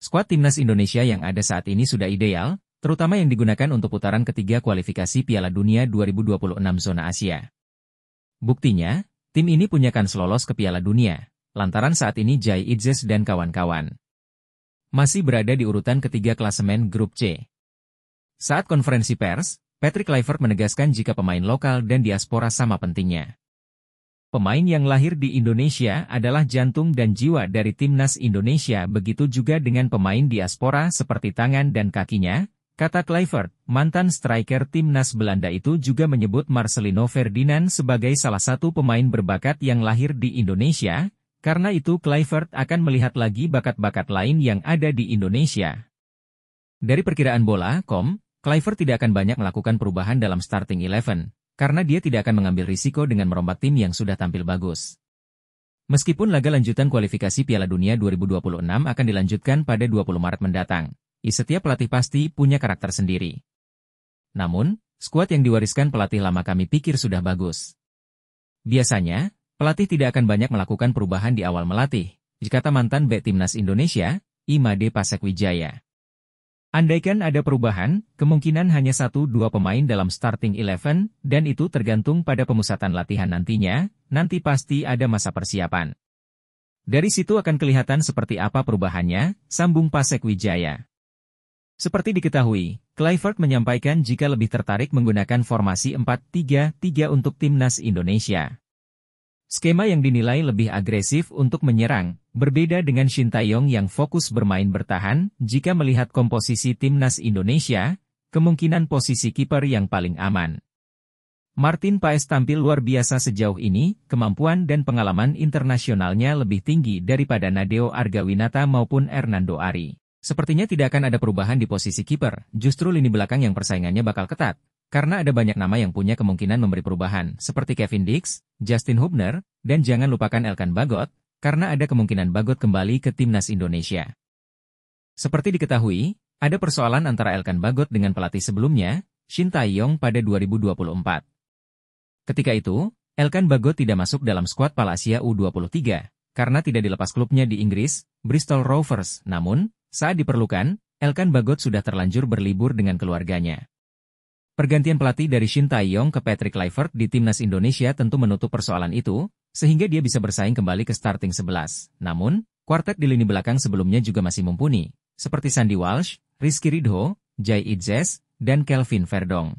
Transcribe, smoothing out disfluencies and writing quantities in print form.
Skuad timnas Indonesia yang ada saat ini sudah ideal, terutama yang digunakan untuk putaran ketiga kualifikasi Piala Dunia 2026 zona Asia. Buktinya, tim ini punya kans lolos ke Piala Dunia, lantaran saat ini Jai Idzes dan kawan-kawan masih berada di urutan ketiga klasemen Grup C. Saat konferensi pers, Patrick Kluivert menegaskan jika pemain lokal dan diaspora sama pentingnya. Pemain yang lahir di Indonesia adalah jantung dan jiwa dari timnas Indonesia, begitu juga dengan pemain diaspora seperti tangan dan kakinya, kata Kluivert. Mantan striker timnas Belanda itu juga menyebut Marcelino Ferdinand sebagai salah satu pemain berbakat yang lahir di Indonesia, karena itu Kluivert akan melihat lagi bakat-bakat lain yang ada di Indonesia. Dari perkiraan bola.com, Kluivert tidak akan banyak melakukan perubahan dalam starting 11. Karena dia tidak akan mengambil risiko dengan merombak tim yang sudah tampil bagus. Meskipun laga lanjutan kualifikasi Piala Dunia 2026 akan dilanjutkan pada 20 Maret mendatang, setiap pelatih pasti punya karakter sendiri. Namun, skuad yang diwariskan pelatih lama kami pikir sudah bagus. Biasanya, pelatih tidak akan banyak melakukan perubahan di awal melatih, kata mantan bek timnas Indonesia, Imade Pasek-Wijaya. Andaikan ada perubahan, kemungkinan hanya 1-2 pemain dalam starting 11, dan itu tergantung pada pemusatan latihan nantinya, nanti pasti ada masa persiapan. Dari situ akan kelihatan seperti apa perubahannya, sambung Pasek-Wijaya. Seperti diketahui, Kluivert menyampaikan jika lebih tertarik menggunakan formasi 4-3-3 untuk timnas Indonesia. Skema yang dinilai lebih agresif untuk menyerang, berbeda dengan Shin Tae-yong yang fokus bermain bertahan. Jika melihat komposisi timnas Indonesia, kemungkinan posisi kiper yang paling aman. Martin Paes tampil luar biasa sejauh ini, kemampuan dan pengalaman internasionalnya lebih tinggi daripada Nadeo Argawinata maupun Hernando Ari. Sepertinya tidak akan ada perubahan di posisi kiper, justru lini belakang yang persaingannya bakal ketat. Karena ada banyak nama yang punya kemungkinan memberi perubahan, seperti Kevin Dix, Justin Hubner, dan jangan lupakan Elkan Bagot, karena ada kemungkinan Bagot kembali ke timnas Indonesia. Seperti diketahui, ada persoalan antara Elkan Bagot dengan pelatih sebelumnya, Shin Tae-yong pada 2024. Ketika itu, Elkan Bagot tidak masuk dalam skuad Palasia U23, karena tidak dilepas klubnya di Inggris, Bristol Rovers. Namun, saat diperlukan, Elkan Bagot sudah terlanjur berlibur dengan keluarganya. Pergantian pelatih dari Shin Tae-yong ke Patrick Kluivert di timnas Indonesia tentu menutup persoalan itu, sehingga dia bisa bersaing kembali ke starting 11. Namun, kuartet di lini belakang sebelumnya juga masih mumpuni, seperti Sandy Walsh, Rizky Ridho, Jai Idzes, dan Kelvin Verdong.